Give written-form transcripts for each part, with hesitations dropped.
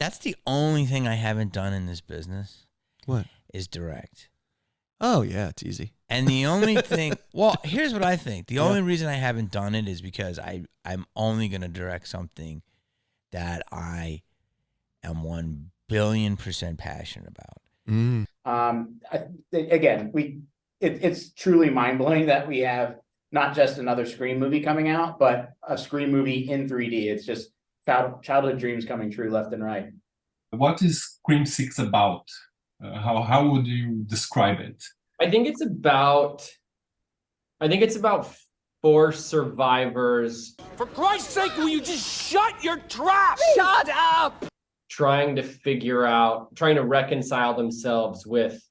That's the only thing I haven't done in this business. What? Is direct. Oh, yeah, it's easy. And the only thing, well, here's what I think. The only reason I haven't done it is because I'm only going to direct something that I am 1,000,000,000% passionate about. It's truly mind-blowing that we have not just another Scream movie coming out, but a Scream movie in 3D. It's just childhood dreams coming true left and right. What is Scream 6 about? How would you describe it? I think it's about 4 survivors. For Christ's sake, will you just shut your trap? Shut up! Trying to reconcile themselves with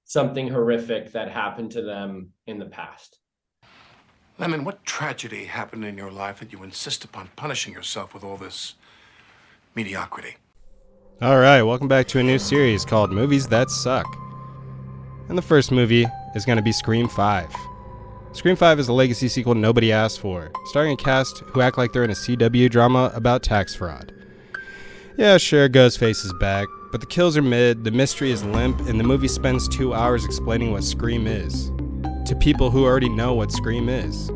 something horrific that happened to them in the past. Lemon, what tragedy happened in your life that you insist upon punishing yourself with all this mediocrity? All right, welcome back to a new series called Movies That Suck. And the first movie is going to be Scream 5. Scream 5 is a legacy sequel nobody asked for, starring a cast who act like they're in a CW drama about tax fraud. Yeah, sure, Ghostface is back, but the kills are mid, the mystery is limp, and the movie spends 2 hours explaining what Scream is. To people who already know what Scream is.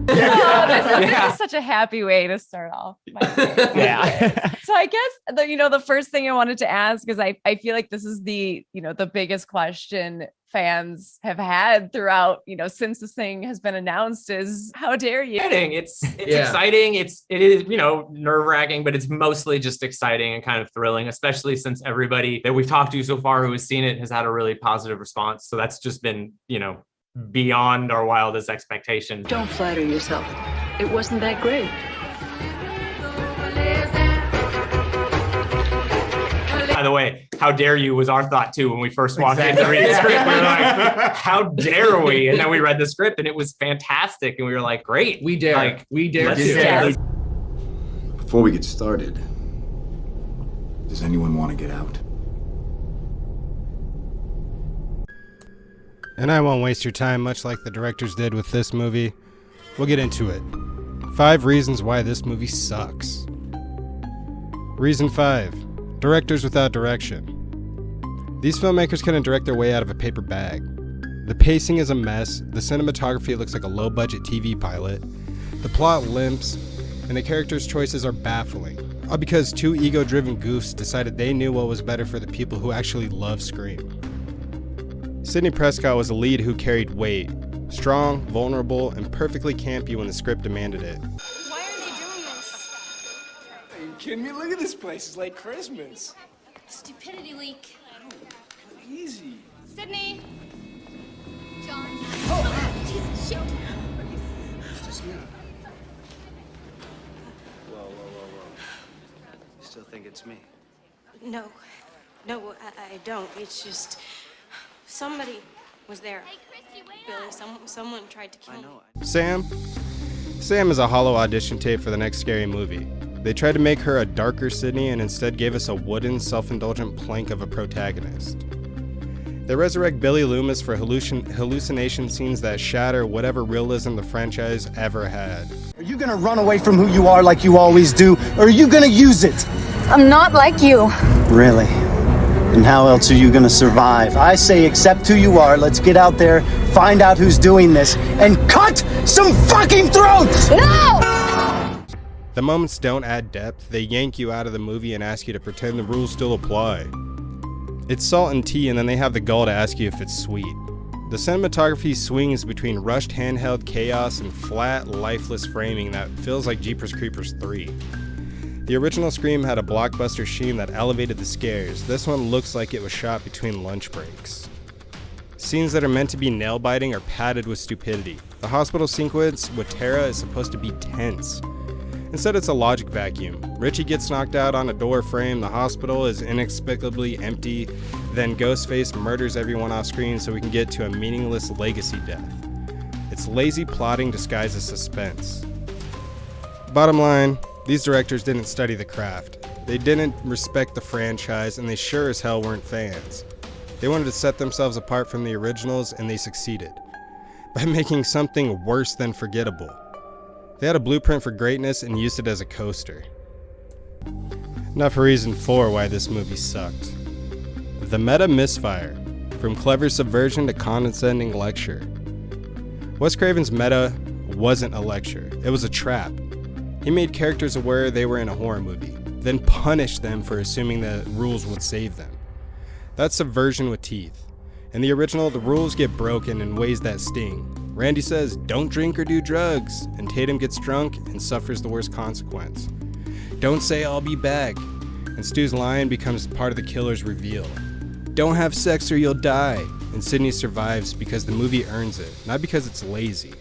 This is such a happy way to start off. Yeah. So I guess the first thing I wanted to ask is I feel like this is the biggest question fans have had throughout, since this thing has been announced is how dare you? It's exciting. It is, nerve-wracking, but it's mostly just exciting and kind of thrilling, especially since everybody that we've talked to so far who has seen it has had a really positive response. So that's just been, beyond our wildest expectations. Don't flatter yourself. It wasn't that great. By the way, how dare you was our thought too when we first walked in to read the script. We were like, how dare we? And then we read the script and it was fantastic. And we were like, great. We dare. We dare to. Before we get started, does anyone want to get out? And I won't waste your time, much like the directors did with this movie. We'll get into it. 5 reasons why this movie sucks. Reason 5. Directors without direction. These filmmakers couldn't direct their way out of a paper bag. The pacing is a mess, the cinematography looks like a low-budget TV pilot, the plot limps, and the characters' choices are baffling. All because 2 ego-driven goofs decided they knew what was better for the people who actually love Scream. Sidney Prescott was a lead who carried weight. Strong, vulnerable, and perfectly campy when the script demanded it. Why are they doing this? Are you kidding me? Look at this place. It's like Christmas. Stupidity leak. Easy. Sydney. John. Oh! Jesus, shoot. It's just me. Whoa. You still think it's me? No, I don't. It's just somebody was there. Hey, Christy, wait Billy, someone tried to kill me. Sam is a hollow audition tape for the next scary movie. They tried to make her a darker Sydney and instead gave us a wooden, self-indulgent plank of a protagonist. They resurrect Billy Loomis for hallucination scenes that shatter whatever realism the franchise ever had. Are you gonna run away from who you are like you always do, or are you gonna use it? I'm not like you. Really? And how else are you gonna survive? I say accept who you are, let's get out there, find out who's doing this, and cut some fucking throats! No! The moments don't add depth, they yank you out of the movie and ask you to pretend the rules still apply. It's salt and tea, and then they have the gall to ask you if it's sweet. The cinematography swings between rushed handheld chaos and flat, lifeless framing that feels like Jeepers Creepers 3. The original Scream had a blockbuster sheen that elevated the scares. This one looks like it was shot between lunch breaks. Scenes that are meant to be nail-biting are padded with stupidity. The hospital sequence with Tara is supposed to be tense. Instead, it's a logic vacuum. Richie gets knocked out on a door frame, the hospital is inexplicably empty, then Ghostface murders everyone off screen so we can get to a meaningless legacy death. It's lazy plotting disguised as suspense. Bottom line, these directors didn't study the craft. They didn't respect the franchise, and they sure as hell weren't fans. They wanted to set themselves apart from the originals, and they succeeded. By making something worse than forgettable. They had a blueprint for greatness and used it as a coaster. Now for reason 4 why this movie sucked. The meta misfire. From clever subversion to condescending lecture. Wes Craven's meta wasn't a lecture. It was a trap. He made characters aware they were in a horror movie, then punished them for assuming that rules would save them. That's subversion with teeth. In the original, the rules get broken in ways that sting. Randy says, "Don't drink or do drugs," and Tatum gets drunk and suffers the worst consequence. "Don't say I'll be back," and Stu's line becomes part of the killer's reveal. "Don't have sex or you'll die," and Sidney survives because the movie earns it, not because it's lazy.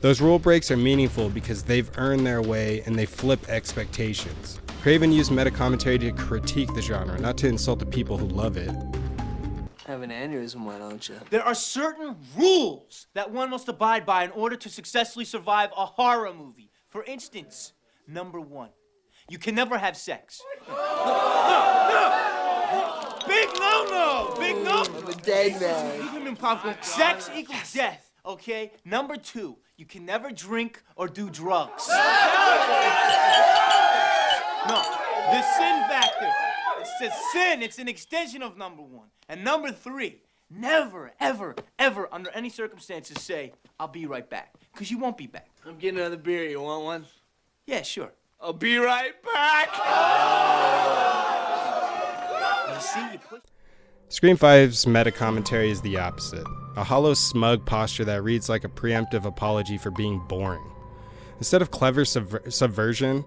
Those rule breaks are meaningful because they've earned their way and they flip expectations. Craven used meta-commentary to critique the genre, not to insult the people who love it. Have an aneurysm, why don't you? There are certain rules that one must abide by in order to successfully survive a horror movie. For instance, number 1, you can never have sex. Big no-no! Big no! I'm a dead man. Give him popcorn. Sex equals death, okay? Number 2, you can never drink or do drugs. No, the sin factor. It's a sin. It's an extension of number 1. And number 3, never, ever, ever, under any circumstances say, "I'll be right back." Because you won't be back. I'm getting another beer. You want one? Yeah, sure. I'll be right back. You see, you put... Scream 5's meta-commentary is the opposite. A hollow, smug posture that reads like a preemptive apology for being boring. Instead of clever subversion,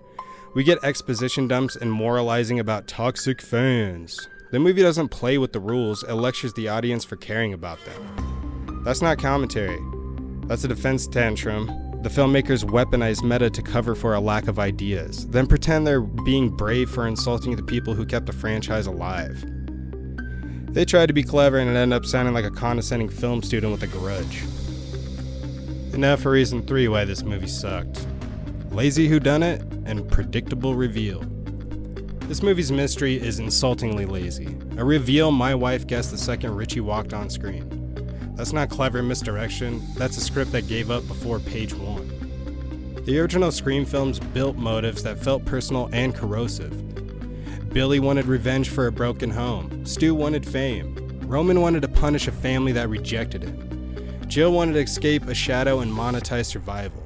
we get exposition dumps and moralizing about toxic fans. The movie doesn't play with the rules, it lectures the audience for caring about them. That's not commentary. That's a defense tantrum. The filmmakers weaponize meta to cover for a lack of ideas, then pretend they're being brave for insulting the people who kept the franchise alive. They tried to be clever and it ended up sounding like a condescending film student with a grudge. And now for reason 3 why this movie sucked. Lazy whodunit and predictable reveal. This movie's mystery is insultingly lazy. A reveal my wife guessed the second Richie walked on screen. That's not clever misdirection, that's a script that gave up before page 1. The original Scream films built motives that felt personal and corrosive. Billy wanted revenge for a broken home. Stu wanted fame. Roman wanted to punish a family that rejected him. Jill wanted to escape a shadow and monetize survival.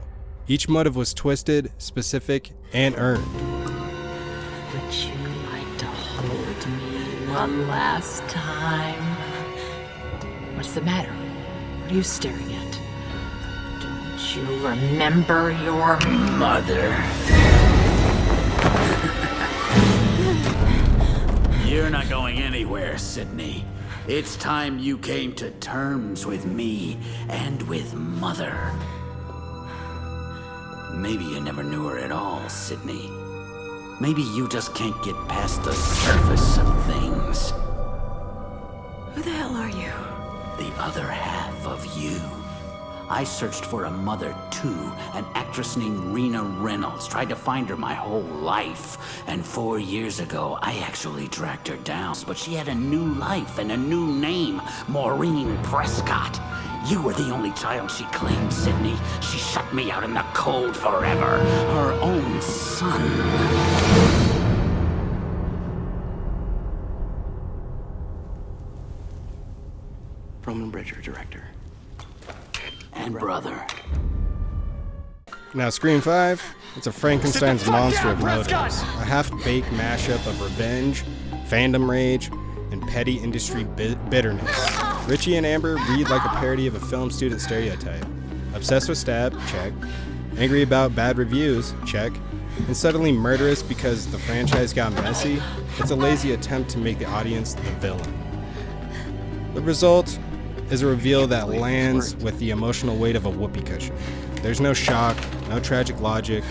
Each motive was twisted, specific, and earned. Would you like to hold me one last time? What's the matter? What are you staring at? Don't you remember your mother? You're not going anywhere, Sidney. It's time you came to terms with me and with Mother. Maybe you never knew her at all, Sidney. Maybe you just can't get past the surface of things. Who the hell are you? The other half of you. I searched for a mother, too. An actress named Rena Reynolds. Tried to find her my whole life. And 4 years ago, I actually tracked her down. But she had a new life and a new name. Maureen Prescott. You were the only child she claimed, Sidney. She shut me out in the cold forever. Her own son. Roman Bridger, director. And brother. Now Scream 5, it's a Frankenstein's monster of motives. A half-baked mashup of revenge, fandom rage, and petty industry bitterness. Richie and Amber read like a parody of a film student stereotype. Obsessed with Stab, check. Angry about bad reviews, check. And suddenly murderous because the franchise got messy, it's a lazy attempt to make the audience the villain. The result is a reveal that lands with the emotional weight of a whoopee cushion. There's no shock, no tragic logic,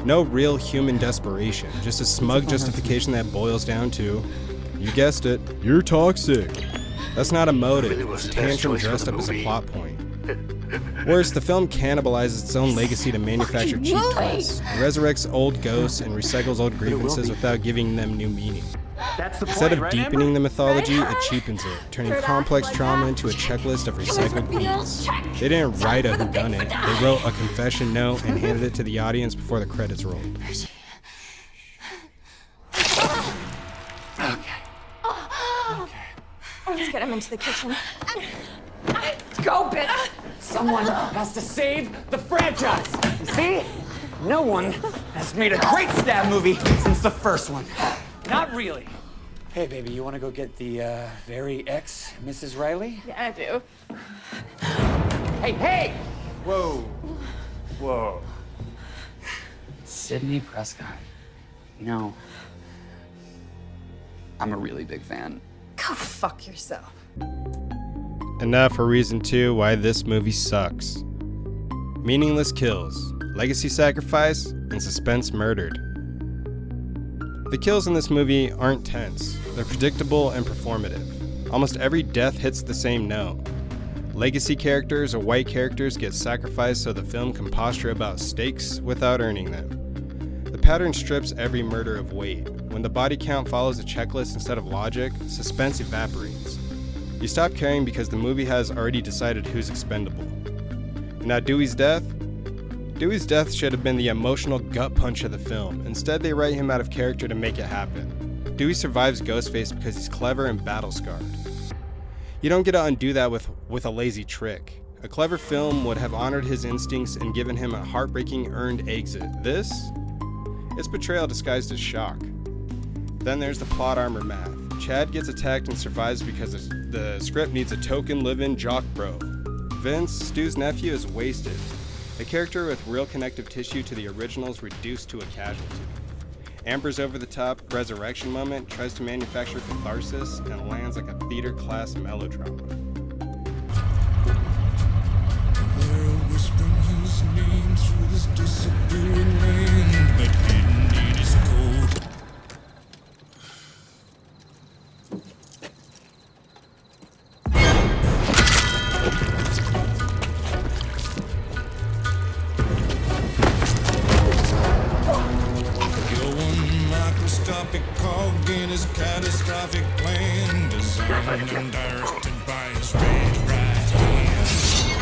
no real human desperation, just a smug justification that boils down to, you guessed it, you're toxic. That's not a motive, it's a tantrum dressed up as a plot point. Worse, the film cannibalizes its own legacy to manufacture cheap twists, resurrects old ghosts, and recycles old grievances without giving them new meaning. Instead of deepening the mythology, it cheapens it, turning complex trauma into a checklist of recycled beats. They didn't write a whodunit, they wrote a confession note and handed it to the audience before the credits rolled. Let's get him into the kitchen. Let's go, bitch! Someone has to save the franchise. You see? No one has made a great stab movie since the first one. Not really. Hey, baby, you want to go get the very ex Mrs. Riley? Yeah, I do. Hey, hey! Whoa. Whoa. Sidney Prescott. You know, I'm a really big fan. Go fuck yourself. And now for reason 2 why this movie sucks. Meaningless kills, legacy sacrifice, and suspense murdered. The kills in this movie aren't tense. They're predictable and performative. Almost every death hits the same note. Legacy characters or white characters get sacrificed so the film can posture about stakes without earning them. The pattern strips every murder of weight. When the body count follows a checklist instead of logic, suspense evaporates. You stop caring because the movie has already decided who's expendable. And now Dewey's death? Dewey's death should have been the emotional gut punch of the film. Instead, they write him out of character to make it happen. Dewey survives Ghostface because he's clever and battle-scarred. You don't get to undo that with a lazy trick. A clever film would have honored his instincts and given him a heartbreaking earned exit. This? It's betrayal disguised as shock. Then there's the plot armor math. Chad gets attacked and survives because the script needs a token live-in jock bro. Vince, Stu's nephew, is wasted. A character with real connective tissue to the originals reduced to a casualty. Amber's over-the-top resurrection moment tries to manufacture catharsis and lands like a theater-class melodrama.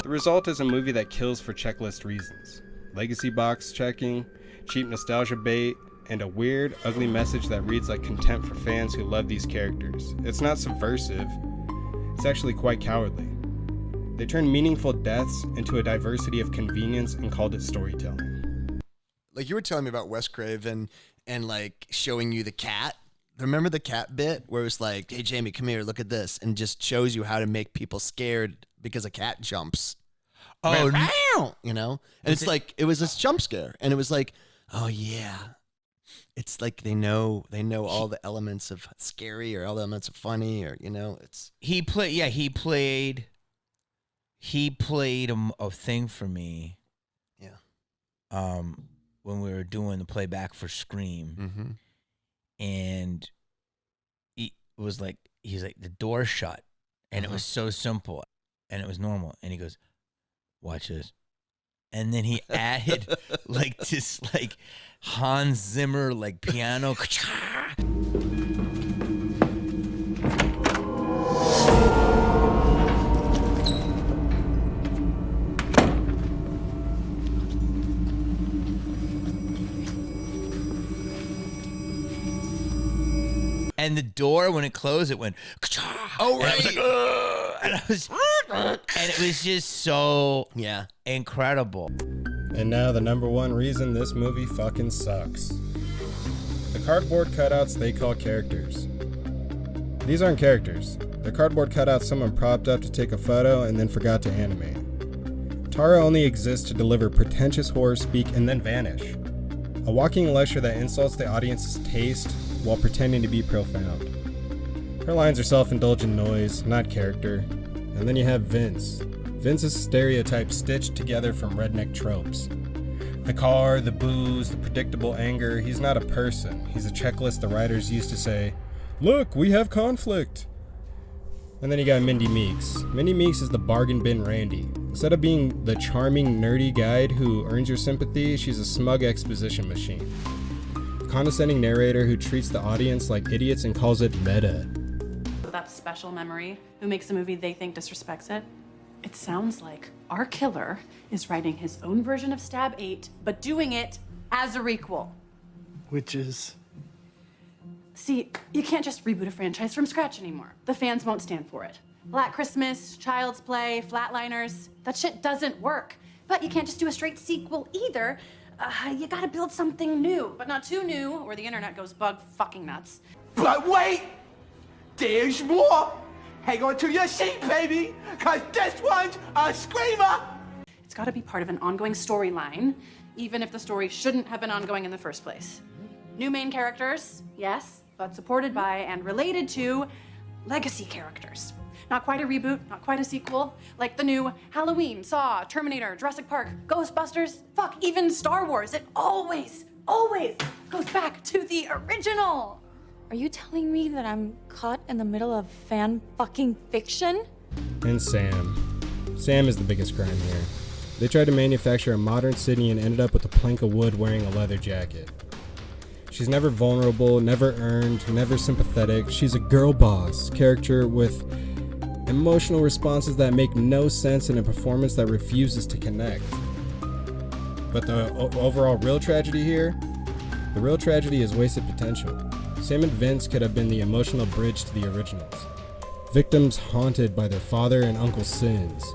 The result is a movie that kills for checklist reasons. Legacy box checking, cheap nostalgia bait, and a weird, ugly message that reads like contempt for fans who love these characters. It's not subversive, it's actually quite cowardly. They turned meaningful deaths into a diversity of convenience and called it storytelling. Like you were telling me about Wes Craven and like showing you the cat. Remember the cat bit where it was like, hey, Jamie, come here, look at this, and just shows you how to make people scared because a cat jumps. Oh, you know? And it's like, it was this jump scare. And it was like, oh, yeah. It's like they know all the elements of scary or all the elements of funny or, you know, it's. He played a thing for me. Yeah. When we were doing the playback for Scream. Mm-hmm. And he's like, the door shut. And it was so simple. And it was normal. And he goes, watch this. And then he added like this like Hans Zimmer like piano. And the door, when it closed, it went. Oh, right. And it was just so incredible. And now the number one reason this movie fucking sucks. The cardboard cutouts they call characters. These aren't characters. They're cardboard cutouts someone propped up to take a photo and then forgot to animate. Tara only exists to deliver pretentious horror speak and then vanish. A walking lecture that insults the audience's taste while pretending to be profound. Her lines are self-indulgent noise, not character. And then you have Vince. Vince's stereotype stitched together from redneck tropes. The car, the booze, the predictable anger. He's not a person. He's a checklist the writers used to say, look, we have conflict. And then you got Mindy Meeks. Mindy Meeks is the bargain bin Randy. Instead of being the charming, nerdy guide who earns your sympathy, she's a smug exposition machine. A condescending narrator who treats the audience like idiots and calls it meta. That special memory who makes a movie they think disrespects it. It sounds like our killer is writing his own version of Stab 8, but doing it as a requel. Which is? See, you can't just reboot a franchise from scratch anymore. The fans won't stand for it. Black Christmas, Child's Play, Flatliners, that shit doesn't work. But you can't just do a straight sequel either. You gotta build something new, but not too new, or the internet goes bug fucking nuts. But wait! There's more! Hang on to your seat, baby! Cause this one's a screamer! It's gotta be part of an ongoing storyline, even if the story shouldn't have been ongoing in the first place. New main characters, yes, but supported by and related to legacy characters. Not quite a reboot, not quite a sequel, like the new Halloween, Saw, Terminator, Jurassic Park, Ghostbusters, fuck, even Star Wars. It always goes back to the original. Are you telling me that I'm caught in the middle of fan fucking fiction? And Sam. Sam is the biggest crime here. They tried to manufacture a modern city and ended up with a plank of wood wearing a leather jacket. She's never vulnerable, never earned, never sympathetic. She's a girl boss character with emotional responses that make no sense in a performance that refuses to connect. But the overall real tragedy here, the real tragedy is wasted potential. Sam and Vince could have been the emotional bridge to the originals. Victims haunted by their father and uncle's sins,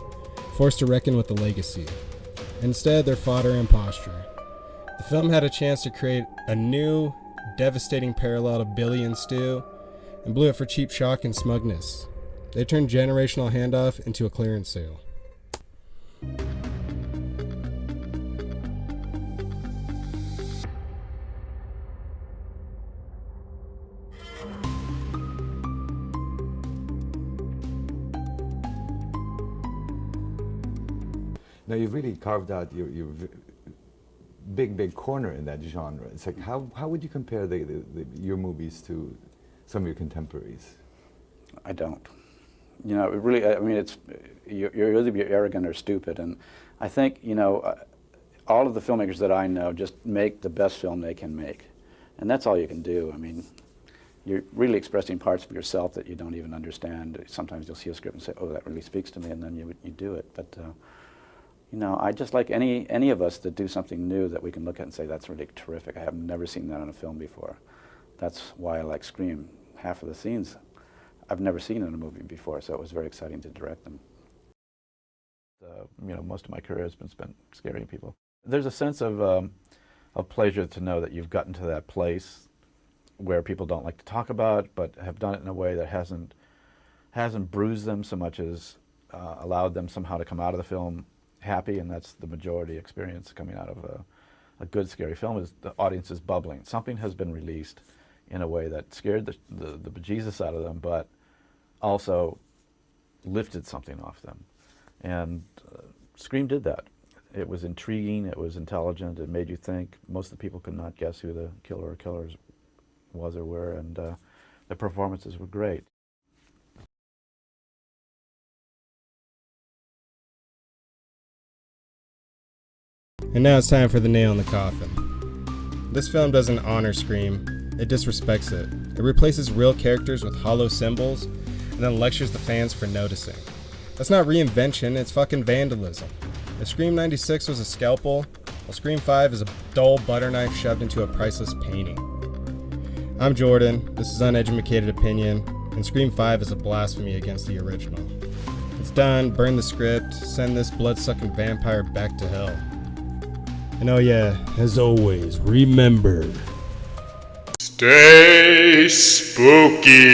forced to reckon with the legacy. Instead, they're fodder and posture. The film had a chance to create a new, devastating parallel to Billy and Stu, and blew it for cheap shock and smugness. They turned generational handoff into a clearance sale. Now you've really carved out your big corner in that genre. It's like how would you compare your movies to some of your contemporaries? I don't. You know, it really. I mean, it's you're either be arrogant or stupid, and I think all of the filmmakers that I know just make the best film they can make, and that's all you can do. I mean, you're really expressing parts of yourself that you don't even understand. Sometimes you'll see a script and say, "Oh, that really speaks to me," and then you do it. But I just like any of us to do something new that we can look at and say, that's really terrific. I have never seen that on a film before. That's why I like Scream. Half of the scenes I've never seen in a movie before, so it was very exciting to direct them. Most of my career has been spent scaring people. There's a sense of pleasure to know that you've gotten to that place where people don't like to talk about, but have done it in a way that hasn't bruised them so much as allowed them somehow to come out of the film happy, and that's the majority experience coming out of a good scary film, is the audience is bubbling. Something has been released in a way that scared the bejesus out of them, but also lifted something off them. And Scream did that. It was intriguing, it was intelligent, it made you think. Most of the people could not guess who the killer or killers was or were, and the performances were great. And now it's time for the nail in the coffin. This film doesn't honor Scream, it disrespects it. It replaces real characters with hollow symbols, and then lectures the fans for noticing. That's not reinvention, it's fucking vandalism. If Scream 96 was a scalpel, well, Scream 5 is a dull butter knife shoved into a priceless painting. I'm Jordan, this is Uneducated Opinion, and Scream 5 is a blasphemy against the original. It's done, burn the script, send this blood-sucking vampire back to hell. And oh yeah, as always, remember, stay spooky.